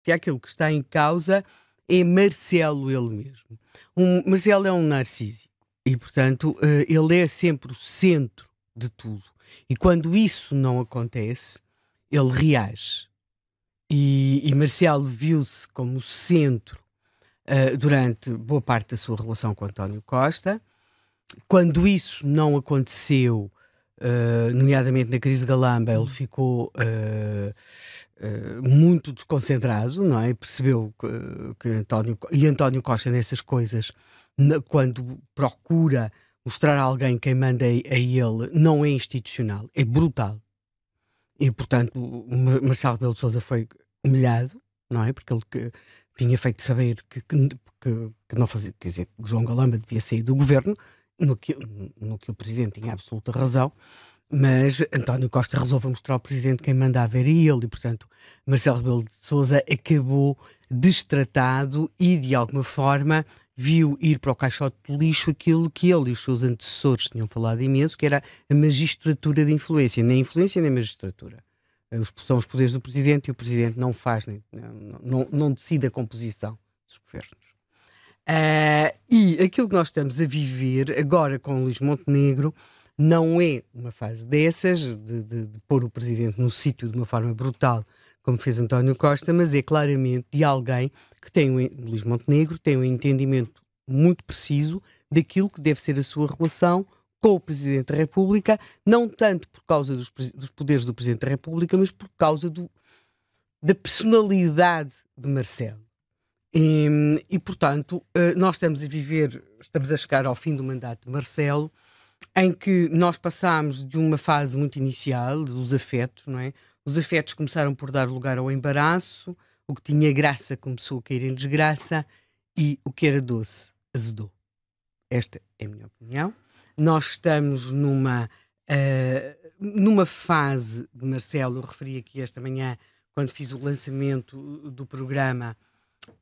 E aquilo que está em causa é Marcelo ele mesmo. Marcelo é um narcísico e, portanto, ele é sempre o centro de tudo. E quando isso não acontece, ele reage. E Marcelo viu-se como o centro durante boa parte da sua relação com António Costa. Quando isso não aconteceu, nomeadamente na crise Galamba, ele ficou muito desconcentrado, não é? Percebeu que António Costa nessas coisas, quando procura mostrar a alguém quem manda a ele, não é institucional, é brutal. E, portanto, Marcelo Rebelo de Sousa foi humilhado, não é? Porque ele tinha feito saber que não fazia, quer dizer, que João Galamba devia sair do governo, no que o Presidente tinha absoluta razão, mas António Costa resolve mostrar ao Presidente quem mandava era ele, e, portanto, Marcelo Rebelo de Sousa acabou destratado e, de alguma forma, viu ir para o caixote do lixo aquilo que ele e os seus antecessores tinham falado imenso, que era a magistratura de influência, nem influência nem magistratura. São os poderes do Presidente e o Presidente não faz, não decide a composição dos governos. E aquilo que nós estamos a viver agora com Luís Montenegro não é uma fase dessas, de pôr o Presidente no sítio de uma forma brutal, como fez António Costa, mas é claramente de alguém que tem, Luís Montenegro, tem um entendimento muito preciso daquilo que deve ser a sua relação com o Presidente da República, não tanto por causa dos poderes do Presidente da República, mas por causa da personalidade de Marcelo. Portanto, nós estamos a chegar ao fim do mandato de Marcelo, em que nós passámos de uma fase muito inicial, dos afetos, não é? Os afetos começaram por dar lugar ao embaraço, o que tinha graça começou a cair em desgraça e o que era doce azedou. Esta é a minha opinião. Nós estamos numa fase de Marcelo, eu referi aqui esta manhã, quando fiz o lançamento do programa,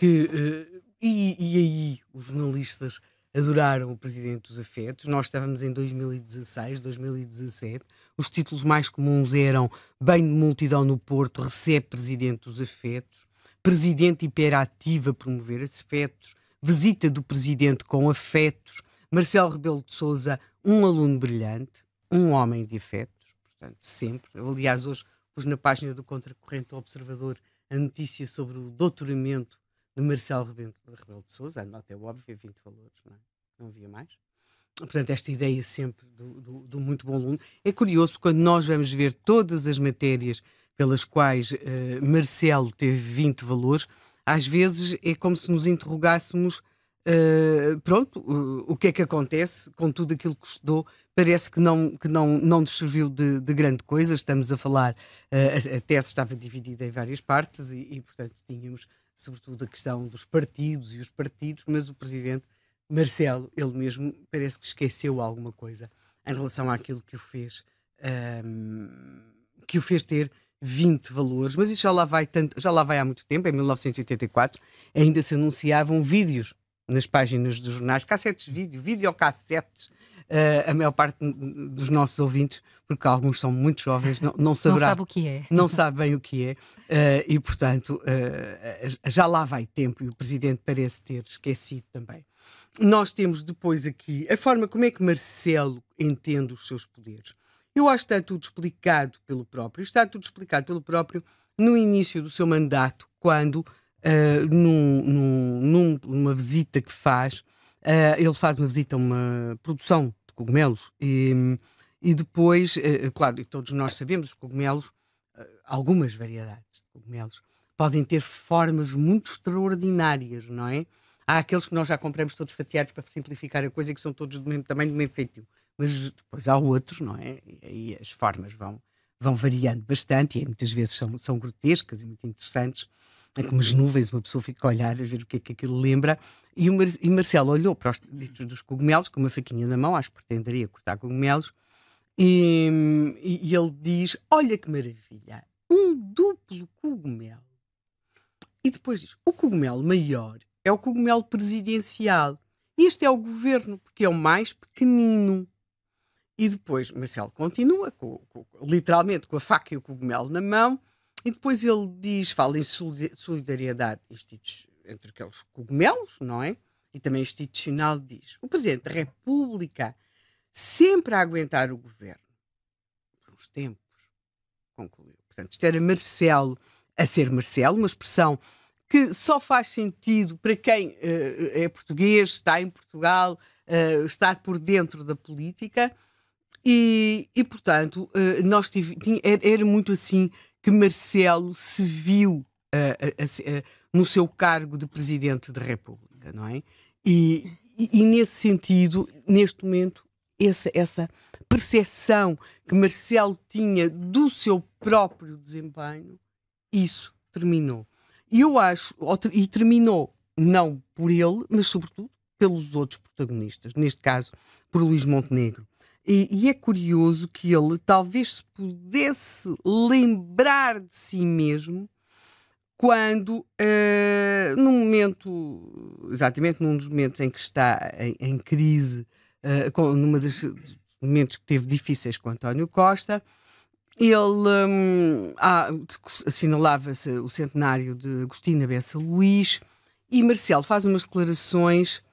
e aí os jornalistas adoraram o Presidente dos Afetos. Nós estávamos em 2016, 2017. Os títulos mais comuns eram Banho de multidão no Porto, recebe Presidente dos Afetos, Presidente hiperativo a promover afetos, visita do Presidente com afetos, Marcelo Rebelo de Sousa, um aluno brilhante, um homem de afetos, portanto, sempre. Eu, aliás, hoje pus na página do Contracorrente do Observador a notícia sobre o doutoramento de Marcelo Rebelo de Sousa, a nota é óbvia, 20 valores, não havia mais. Portanto, esta ideia sempre do muito bom aluno. É curioso, porque quando nós vamos ver todas as matérias pelas quais Marcelo teve 20 valores, às vezes é como se nos interrogássemos, o que é que acontece com tudo aquilo que estudou. Parece que não nos serviu de grande coisa. Estamos a falar, a tese estava dividida em várias partes e, portanto, tínhamos sobretudo a questão dos partidos e os partidos, mas o Presidente Marcelo, ele mesmo, parece que esqueceu alguma coisa em relação àquilo que o fez ter 20 valores, mas isso já lá vai há muito tempo. Em 1984 ainda se anunciavam vídeos nas páginas dos jornais, cassetes de vídeo, videocassetes. A maior parte dos nossos ouvintes, porque alguns são muito jovens, não saberá, não sabe o que é. Não sabe bem o que é, e portanto já lá vai tempo e o Presidente parece ter esquecido também. Nós temos depois aqui a forma como é que Marcelo entende os seus poderes. Eu acho que está tudo explicado pelo próprio. Está tudo explicado pelo próprio no início do seu mandato, quando, numa visita que faz, ele faz uma visita a uma produção de cogumelos e depois, claro, e todos nós sabemos, os cogumelos, algumas variedades de cogumelos, podem ter formas muito extraordinárias, não é? Há aqueles que nós já compramos todos fatiados para simplificar a coisa e que são todos do mesmo tamanho, do mesmo feitio. Mas depois há outros, não é? E aí as formas vão variando bastante e muitas vezes são grotescas e muito interessantes. É como as nuvens, uma pessoa fica a olhar a ver o que é que aquilo lembra. E Marcelo olhou para os litros dos cogumelos com uma faquinha na mão, acho que pretenderia cortar cogumelos, e ele diz: olha que maravilha, um duplo cogumelo. E depois diz: o cogumelo maior é o cogumelo presidencial. Este é o governo, porque é o mais pequenino. E depois Marcelo continua, literalmente com a faca e o cogumelo na mão, E depois ele diz, fala em solidariedade entre aqueles cogumelos, não é? E também institucional, diz: o Presidente da República sempre a aguentar o governo por uns tempos, concluiu. Portanto, isto era Marcelo a ser Marcelo, uma expressão que só faz sentido para quem é português, está em Portugal, está por dentro da política e portanto, era muito assim que Marcelo se viu no seu cargo de Presidente da República, não é? E nesse sentido, neste momento, essa percepção que Marcelo tinha do seu próprio desempenho, isso terminou. E eu acho, e terminou não por ele, mas sobretudo pelos outros protagonistas, neste caso por Luís Montenegro. E é curioso que ele talvez se pudesse lembrar de si mesmo quando, no momento, exatamente num dos momentos em que está em crise, numa dos momentos que teve difíceis com António Costa, ele assinalava-se o centenário de Agostina Bessa Luís e Marcelo faz umas declarações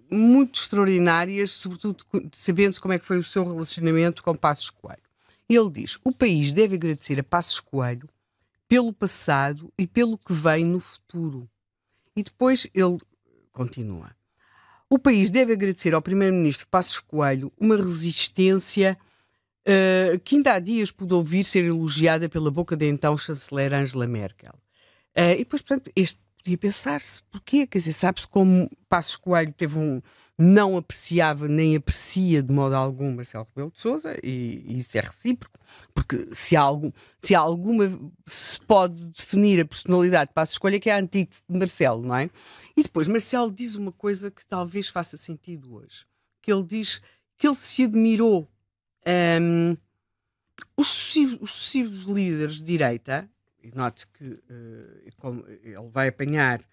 muito extraordinárias, sobretudo sabendo-se como é que foi o seu relacionamento com Passos Coelho. Ele diz: o país deve agradecer a Passos Coelho pelo passado e pelo que vem no futuro. E depois ele continua: o país deve agradecer ao primeiro-ministro Passos Coelho uma resistência que ainda há dias pude ouvir ser elogiada pela boca da então chanceler Angela Merkel. E depois, portanto, podia pensar-se, porquê? Quer dizer, sabe-se como Passos Coelho não apreciava nem aprecia de modo algum Marcelo Rebelo de Sousa, e isso é recíproco, porque se se pode definir a personalidade de Passos Coelho é que é a antítese de Marcelo, não é? E depois Marcelo diz uma coisa que talvez faça sentido hoje, que ele diz que ele se admirou os sucessivos líderes de direita, e note que como ele vai apanhar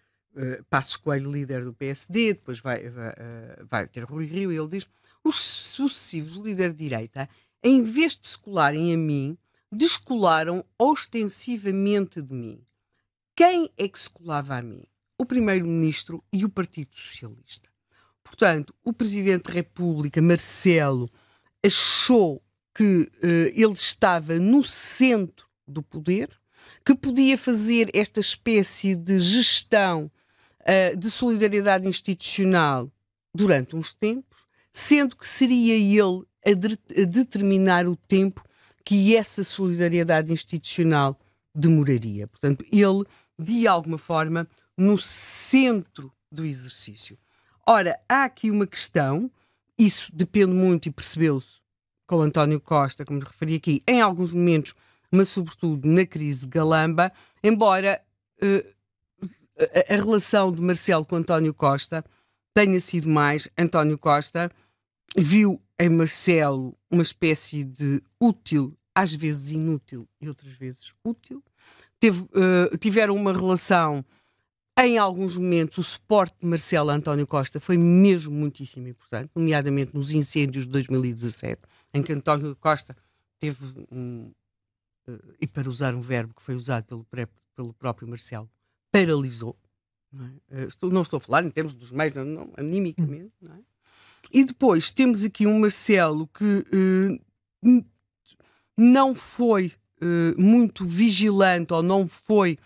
Passos Coelho, líder do PSD, depois vai ter Rui Rio, e ele diz: os sucessivos líderes de direita, em vez de se colarem a mim, descolaram ostensivamente de mim. Quem é que se colava a mim? O Primeiro-Ministro e o Partido Socialista. Portanto, o Presidente da República, Marcelo, achou que ele estava no centro do poder, que podia fazer esta espécie de gestão de solidariedade institucional durante uns tempos, sendo que seria ele a determinar o tempo que essa solidariedade institucional demoraria. Portanto, ele, de alguma forma, no centro do exercício. Ora, há aqui uma questão, isso depende muito e percebeu-se com António Costa, como referi aqui, em alguns momentos, mas sobretudo na crise Galamba, embora a relação de Marcelo com António Costa tenha sido mais, António Costa viu em Marcelo uma espécie de útil, às vezes inútil e outras vezes útil. Tiveram uma relação, em alguns momentos, o suporte de Marcelo a António Costa foi mesmo muitíssimo importante, nomeadamente nos incêndios de 2017, em que António Costa teve e para usar um verbo que foi usado pelo próprio Marcelo, paralisou. Não é? Não estou a falar em termos dos meios, não, animicamente. Não é? E depois temos aqui um Marcelo que não foi muito vigilante ou não foi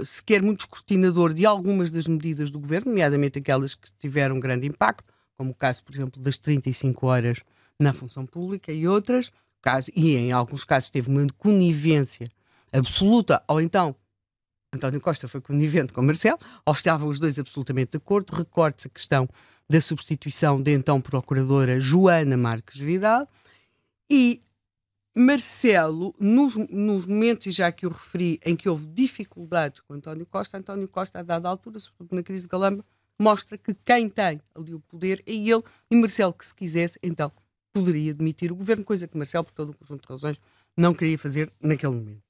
sequer muito escrutinador de algumas das medidas do governo, nomeadamente aquelas que tiveram grande impacto, como o caso, por exemplo, das 35 horas na função pública e outras, e em alguns casos teve uma conivência absoluta, ou então António Costa foi conivente com Marcelo, ou estavam os dois absolutamente de acordo. Recorde-se a questão da substituição da então procuradora Joana Marques Vidal, e Marcelo, nos momentos, e já que eu referi, em que houve dificuldades com António Costa, a dada altura, sobretudo na crise de Galamba, mostra que quem tem ali o poder é ele, e Marcelo, que se quisesse, então poderia demitir o governo, coisa que Marcelo, por todo um conjunto de razões, não queria fazer naquele momento.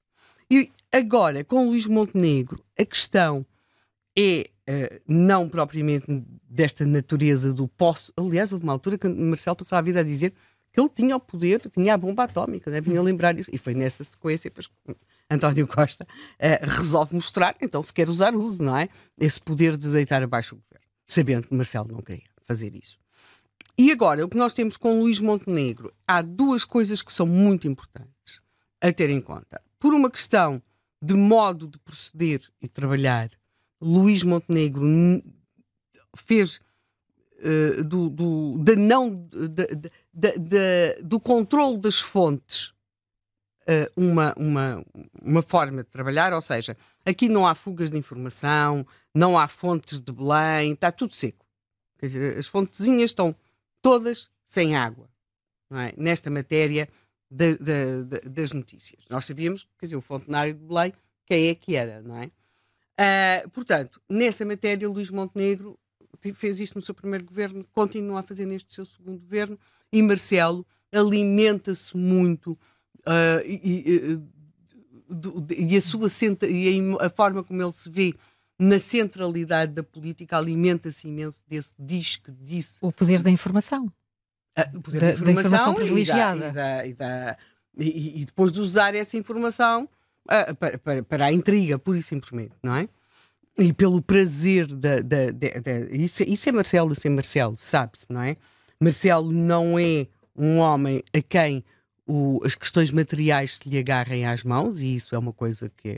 E agora, com Luís Montenegro, a questão é não propriamente desta natureza do posso. Aliás, houve uma altura que Marcelo passava a vida a dizer que ele tinha o poder, tinha a bomba atómica, né? Vinha lembrar isso. E foi nessa sequência, pois, António Costa resolve mostrar, então se quer usar, use, não é? Esse poder de deitar abaixo o governo, sabendo que Marcelo não queria fazer isso. E agora, o que nós temos com Luís Montenegro, há duas coisas que são muito importantes a ter em conta. Por uma questão de modo de proceder e trabalhar, Luís Montenegro fez do controle das fontes uma forma de trabalhar, ou seja, aqui não há fugas de informação, não há fontes de Belém, está tudo seco. Quer dizer, as fontezinhas estão todas sem água, não é? Nesta matéria das notícias. Nós sabíamos, quer dizer, o fontenário de Belém, quem é que era, não é? Portanto, nessa matéria, Luís Montenegro fez isto no seu primeiro governo, continua a fazer neste seu segundo governo, e Marcelo alimenta-se muito e a forma como ele se vê na centralidade da política alimenta-se imenso desse diz que disse. O poder da informação. O poder da informação privilegiada. E depois de usar essa informação para a intriga, pura e simplesmente, não é? E pelo prazer isso é Marcelo a ser Marcelo, sabe-se, não é? Marcelo não é um homem a quem as questões materiais se lhe agarrem às mãos, e isso é uma coisa que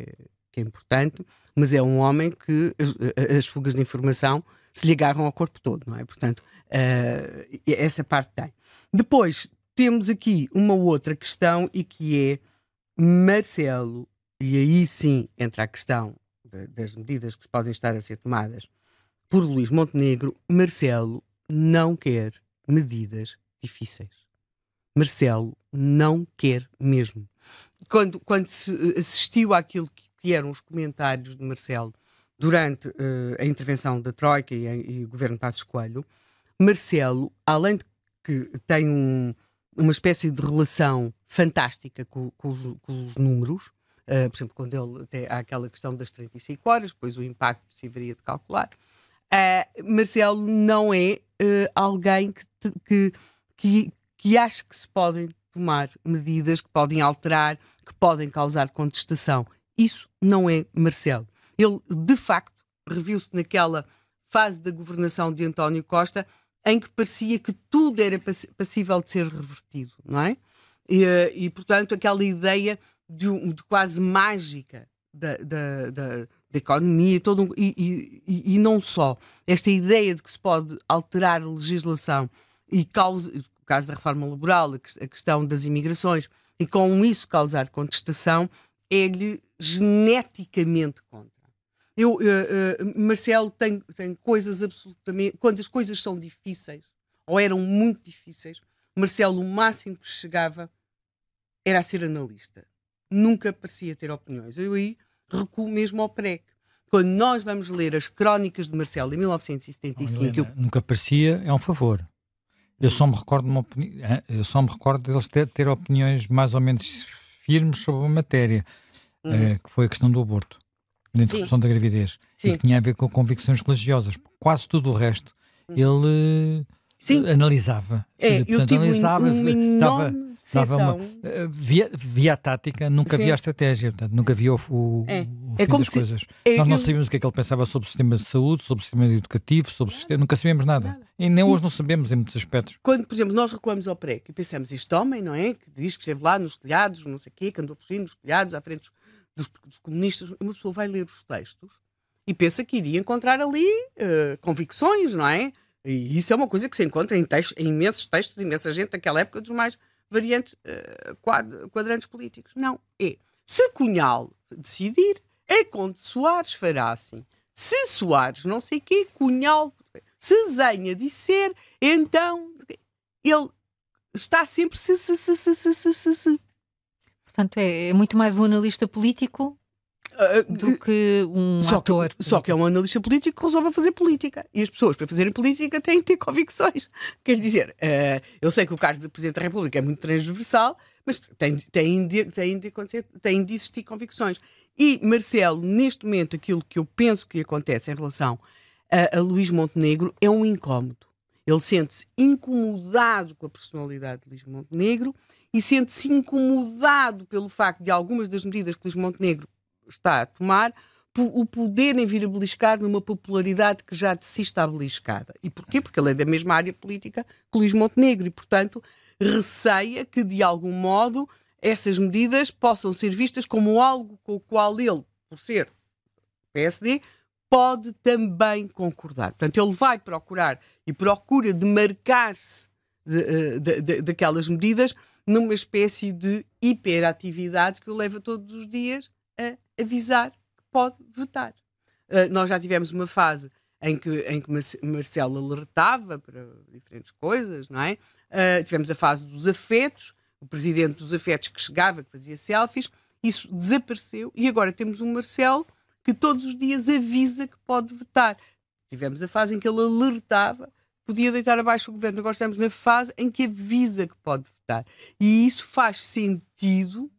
é importante, mas é um homem que as fugas de informação se lhe agarram ao corpo todo, não é? Portanto, essa parte tem. Depois, temos aqui uma outra questão, e que é Marcelo, e aí sim entra a questão das medidas que podem estar a ser tomadas por Luís Montenegro. Marcelo não quer medidas difíceis. Marcelo não quer mesmo. Quando se assistiu àquilo que eram os comentários de Marcelo durante a intervenção da Troika e o governo Passos Coelho, Marcelo, além de que tem uma espécie de relação fantástica com os números, por exemplo, quando há aquela questão das 35 horas, depois o impacto se haveria de calcular, Marcelo não é alguém que acha que se podem tomar medidas que podem alterar, que podem causar contestação. Isso não é Marcelo. Ele, de facto, reviu-se naquela fase da governação de António Costa em que parecia que tudo era passível de ser revertido, não é? E portanto, aquela ideia de quase mágica da economia e não só. Esta ideia de que se pode alterar a legislação e o caso da reforma laboral, a questão das imigrações, e com isso causar contestação, é-lhe geneticamente contra. Marcelo tem coisas absolutamente... Quando as coisas são difíceis, ou eram muito difíceis, Marcelo, o máximo que chegava era a ser analista. Nunca parecia ter opiniões. Eu aí recuo mesmo ao PREC. Quando nós vamos ler as crónicas de Marcelo em 1975... Helena, nunca parecia, é um favor. Eu só me recordo deles ter opiniões mais ou menos firmes sobre a matéria, que foi a questão do aborto, da interrupção da gravidez, e que tinha a ver com convicções religiosas. Quase tudo o resto ele analisava. Portanto, analisava, dava uma via a tática, nunca via a estratégia, portanto, nunca via o fim das coisas. Nós não sabíamos o que é que ele pensava sobre o sistema de saúde, sobre o sistema educativo, sobre o sistema, nunca sabíamos nada. E nem hoje não sabemos em muitos aspectos. Quando, por exemplo, nós recuamos ao PREC e pensamos, este homem, não é? Que diz que esteve lá nos telhados, não sei o quê, que andou fugindo nos telhados, à frente dos comunistas, uma pessoa vai ler os textos e pensa que iria encontrar ali convicções, não é? E isso é uma coisa que se encontra em imensos textos, imensa gente daquela época, dos mais variantes quadrantes políticos. Não, se Cunhal decidir, é quando Soares fará assim. Se Soares não sei o quê, Cunhal... Se Zenha disser, então... Ele está sempre se. Portanto, é muito mais um analista político do que um ator. Só que é um analista político que resolve fazer política. E as pessoas, para fazerem política, têm que ter convicções. Quer dizer, eu sei que o cargo de Presidente da República é muito transversal, mas tem de existir convicções. E Marcelo, neste momento, aquilo que eu penso que acontece em relação a Luís Montenegro é um incómodo. Ele sente-se incomodado com a personalidade de Luís Montenegro e sente-se incomodado pelo facto de algumas das medidas que Luís Montenegro está a tomar o poderem vir a beliscar numa popularidade que já de si está beliscada. E porquê? Porque ele é da mesma área política que Luís Montenegro e, portanto, receia que, de algum modo, essas medidas possam ser vistas como algo com o qual ele, por ser PSD, pode também concordar. Portanto, ele vai procurar e procura demarcar-se daquelas medidas numa espécie de hiperatividade que o leva todos os dias a avisar que pode votar. Nós já tivemos uma fase em que Marcelo alertava para diferentes coisas, não é? Tivemos a fase dos afetos, o presidente dos afetos que chegava, que fazia selfies, isso desapareceu e agora temos um Marcelo que todos os dias avisa que pode votar. Tivemos a fase em que ele alertava, podia deitar abaixo o governo. Agora estamos na fase em que avisa que pode votar. E isso faz sentido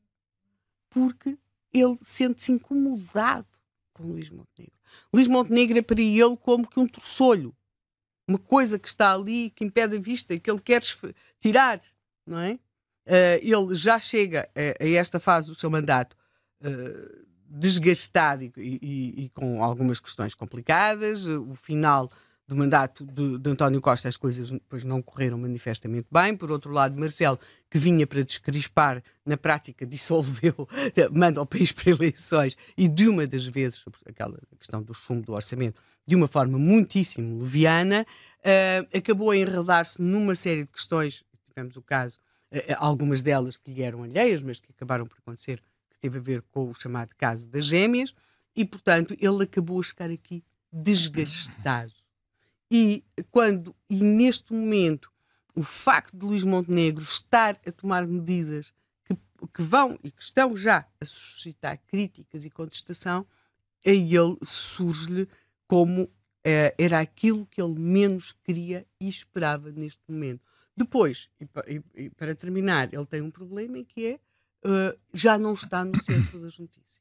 porque ele sente-se incomodado com Luís Montenegro. Luís Montenegro é para ele como que um torçolho. Uma coisa que está ali, que impede a vista e que ele quer tirar, não é? Ele já chega a esta fase do seu mandato desgastado e com algumas questões complicadas. O final do mandato de António Costa, as coisas depois não correram manifestamente bem. Por outro lado, Marcelo, que vinha para descrispar, na prática dissolveu, manda o país para eleições e de uma das vezes, sobre aquela questão do chumbo do orçamento, de uma forma muitíssimo leviana, acabou a enredar-se numa série de questões. Tivemos o caso, algumas delas que lhe eram alheias, mas que acabaram por acontecer, que teve a ver com o chamado caso das gêmeas, e, portanto, ele acabou a chegar aqui desgastado. E neste momento, o facto de Luís Montenegro estar a tomar medidas que vão e que estão já a suscitar críticas e contestação, a ele surge-lhe como era aquilo que ele menos queria e esperava neste momento. Depois, e para terminar, ele tem um problema que é já não está no centro das notícias.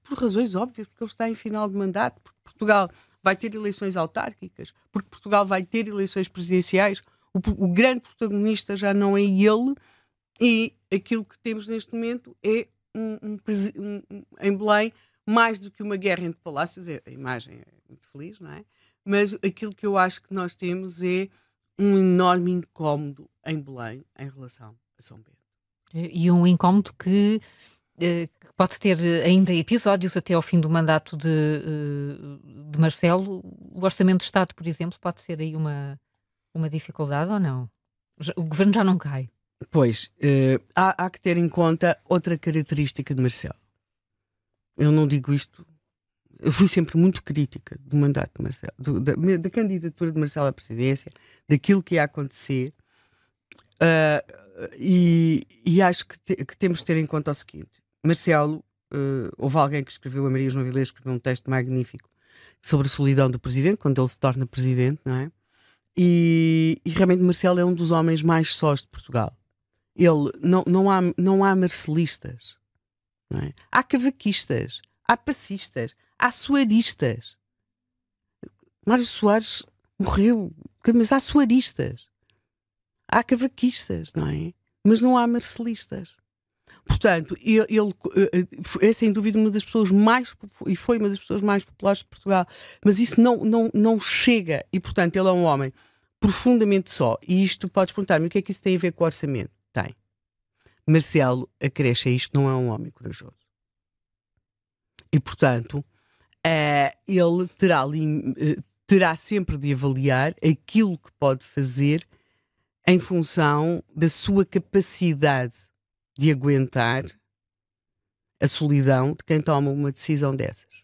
Por razões óbvias, porque ele está em final de mandato, porque Portugal vai ter eleições autárquicas, porque Portugal vai ter eleições presidenciais. O grande protagonista já não é ele, e aquilo que temos neste momento é em Belém, mais do que uma guerra entre palácios. A imagem é muito feliz, não é? Mas aquilo que eu acho que nós temos é um enorme incómodo em Belém em relação a São Bento. E um incómodo que pode ter ainda episódios até ao fim do mandato de Marcelo. O Orçamento do Estado, por exemplo, pode ser aí uma dificuldade ou não? O governo já não cai. Pois, há que ter em conta outra característica de Marcelo. Eu não digo isto, eu fui sempre muito crítica do mandato de Marcelo, da candidatura de Marcelo à presidência, daquilo que ia acontecer, e acho que temos de ter em conta o seguinte: Marcelo, houve alguém que escreveu, a Maria João Vilés, escreveu um texto magnífico sobre a solidão do presidente, quando ele se torna presidente, não é? E realmente Marcelo é um dos homens mais sós de Portugal. Ele, não há marcelistas, não é? Há cavaquistas, há passistas, há soaristas. Mário Soares morreu, mas há soaristas, há cavaquistas, não é? Mas não há marcelistas. Portanto, ele é sem dúvida uma das pessoas e foi uma das pessoas mais populares de Portugal, mas isso não chega, e portanto ele é um homem profundamente só. E isto, podes perguntar-me, o que é que isso tem a ver com o orçamento? Tem. Marcelo acresce a isto, não é um homem corajoso. E portanto, ele terá sempre de avaliar aquilo que pode fazer em função da sua capacidade de aguentar a solidão de quem toma uma decisão dessas.